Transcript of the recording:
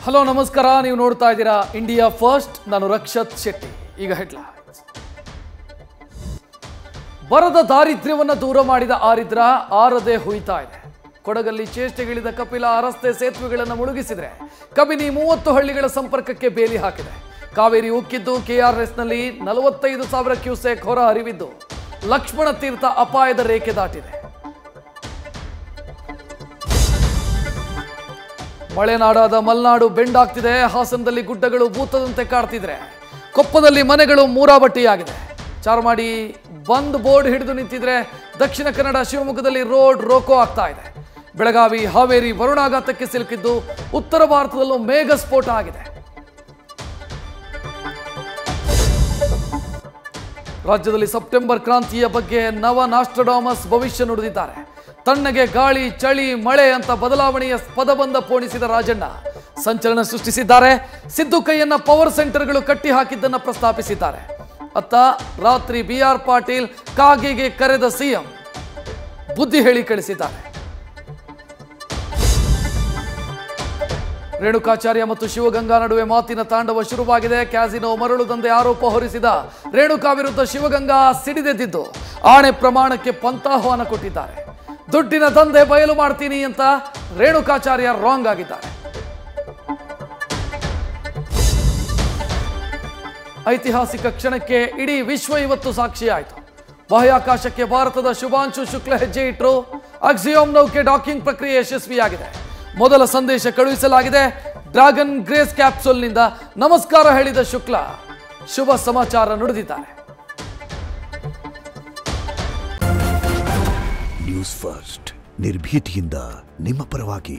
Hello ನಮಸ್ಕಾರ, ನೀವು ನೋಡ್ತಾ ಇದ್ದೀರಾ ಇಂಡಿಯಾ ಫಸ್ಟ್. ನಾನು ರಕ್ಷತ್ ಶೆಟ್ಟಿ. ಈಗ ಹೆಡ್ಲೈನ್ಸ್. ಬರದ ದಾರಿದ್ರ್ಯವನ್ನು ದೂರ ಮಾಡಿದ ಆರಿದ್ರ ಆರದೆ ಹುಯ್ತಾ ಇದೆ. ಕೊಡಗಲ್ಲಿ ಚೇಷ್ಟೆಗಿಳಿದ ಕಪಿಲ ರಸ್ತೆ ಸೇತುವೆಗಳನ್ನು ಮುಳುಗಿಸಿದರೆ ಕಬಿನಿ 30 ಹಳ್ಳಿಗಳ ಸಂಪರ್ಕಕ್ಕೆ ಬೇಲಿ ಹಾಕಿದೆ. ಕಾವೇರಿ ಉಕ್ಕಿದ್ದು ಕೆಆರ್ಎಸ್ನಲ್ಲಿ 45,000 ಕ್ಯೂಸೆಕ್ ಹೊರ ಹರಿವಿದ್ದು ಲಕ್ಷ್ಮಣ ತೀರ್ಥ ಅಪಾಯದ ರೇಖೆ ದಾಟಿದೆ. ಮಳೆನಾಡಾದ ಮಲೆನಾಡು ಬೆಂಡಾಗ್ತಿದೆ. ಹಾಸನದಲ್ಲಿ ಗುಡ್ಡಗಳು ಭೂತದಂತೆ ಕಾಡ್ತಿದ್ರೆ, ಕೊಪ್ಪದಲ್ಲಿ ಮನೆಗಳು ಮೂರಾಬಟ್ಟಿಯಾಗಿದೆ. ಚಾರ್ಮಾಡಿ ಬಂದ್ ಬೋರ್ಡ್ ಹಿಡಿದು ನಿಂತಿದ್ರೆ, ದಕ್ಷಿಣ ಕನ್ನಡ ಶಿವಮೊಗ್ಗದಲ್ಲಿ ರೋಡ್ ರೋಕೋ ಆಗ್ತಾ ಇದೆ. ಬೆಳಗಾವಿ ಹಾವೇರಿ ವರುಣಾಘಾತಕ್ಕೆ ಸಿಲುಕಿದ್ದು ಉತ್ತರ ಭಾರತದಲ್ಲೂ ಮೇಘ ಸ್ಫೋಟ ಆಗಿದೆ. ರಾಜ್ಯದಲ್ಲಿ ಸೆಪ್ಟೆಂಬರ್ ಕ್ರಾಂತಿಯ ಬಗ್ಗೆ ನವ ನಾಸ್ಟ್ರಡಾಮಸ್ ಭವಿಷ್ಯ ನುಡಿದಿದ್ದಾರೆ. ತಣ್ಣಗೆ ಗಾಳಿ, ಚಳಿ, ಮಳೆ ಅಂತ ಬದಲಾವಣೆಯ ಪದಬಂಧ ಪೋಣಿಸಿದ ರಾಜಣ್ಣ ಸಂಚಲನ ಸೃಷ್ಟಿಸಿದ್ದಾರೆ. ಸಿದ್ದು ಕೈಯನ್ನ ಪವರ್ ಸೆಂಟರ್ಗಳು ಕಟ್ಟಿ ಹಾಕಿದ್ದನ್ನು ಪ್ರಸ್ತಾಪಿಸಿದ್ದಾರೆ. ಅತ್ತ ರಾತ್ರಿ ಬಿಆರ್ ಪಾಟೀಲ್ ಕಾಗೆಗೆ ಕರೆದ ಸಿಎಂ ಬುದ್ಧಿ ಹೇಳಿ ಕಳಿಸಿದ್ದಾರೆ. ರೇಣುಕಾಚಾರ್ಯ ಮತ್ತು ಶಿವಗಂಗಾ ನಡುವೆ ಮಾತಿನ ತಾಂಡವ ಶುರುವಾಗಿದೆ. ಕ್ಯಾಸಿನೋ ಮರಳು ದಂಧೆ ಆರೋಪ ಹೊರಿಸಿದ ರೇಣುಕಾ ವಿರುದ್ಧ ಶಿವಗಂಗಾ ಸಿಡಿದೆದ್ದಿದ್ದು ಆಣೆ ಪ್ರಮಾಣಕ್ಕೆ ಪಂಥಾಹ್ವಾನ ಕೊಟ್ಟಿದ್ದಾರೆ. ದುಡ್ಡಿನ ದಂಧೆ ಬಯಲು ಮಾಡ್ತೀನಿ ಅಂತ ರೇಣುಕಾಚಾರ್ಯ ರಾಂಗ್ ಆಗಿದ್ದಾರೆ. ಐತಿಹಾಸಿಕ ಕ್ಷಣಕ್ಕೆ ಇಡೀ ವಿಶ್ವ ಇವತ್ತು ಸಾಕ್ಷಿಯಾಯಿತು. ಬಾಹ್ಯಾಕಾಶಕ್ಕೆ ಭಾರತದ ಶುಭಾಂಶು ಶುಕ್ಲ ಹೆಜ್ಜೆ ಇಟ್ಟರು. ಅಕ್ಸಿಯೋಮ್ ನೌಕೆ ಡಾಕಿಂಗ್ ಪ್ರಕ್ರಿಯೆ ಯಶಸ್ವಿಯಾಗಿದೆ. ಮೊದಲ ಸಂದೇಶ ಕಳುಹಿಸಲಾಗಿದೆ. ಡ್ರ್ಯಾಗನ್ ಗ್ರೇಸ್ ಕ್ಯಾಪ್ಸೂಲ್ನಿಂದ ನಮಸ್ಕಾರ ಹೇಳಿದ ಶುಕ್ಲ ಶುಭ ಸಮಾಚಾರ ನುಡಿದಿದ್ದಾರೆ. ನ್ಯೂಸ್ ಫಸ್ಟ್, ನಿರ್ಭೀತಿಯಿಂದ ನಿಮ್ಮ ಪರವಾಗಿ.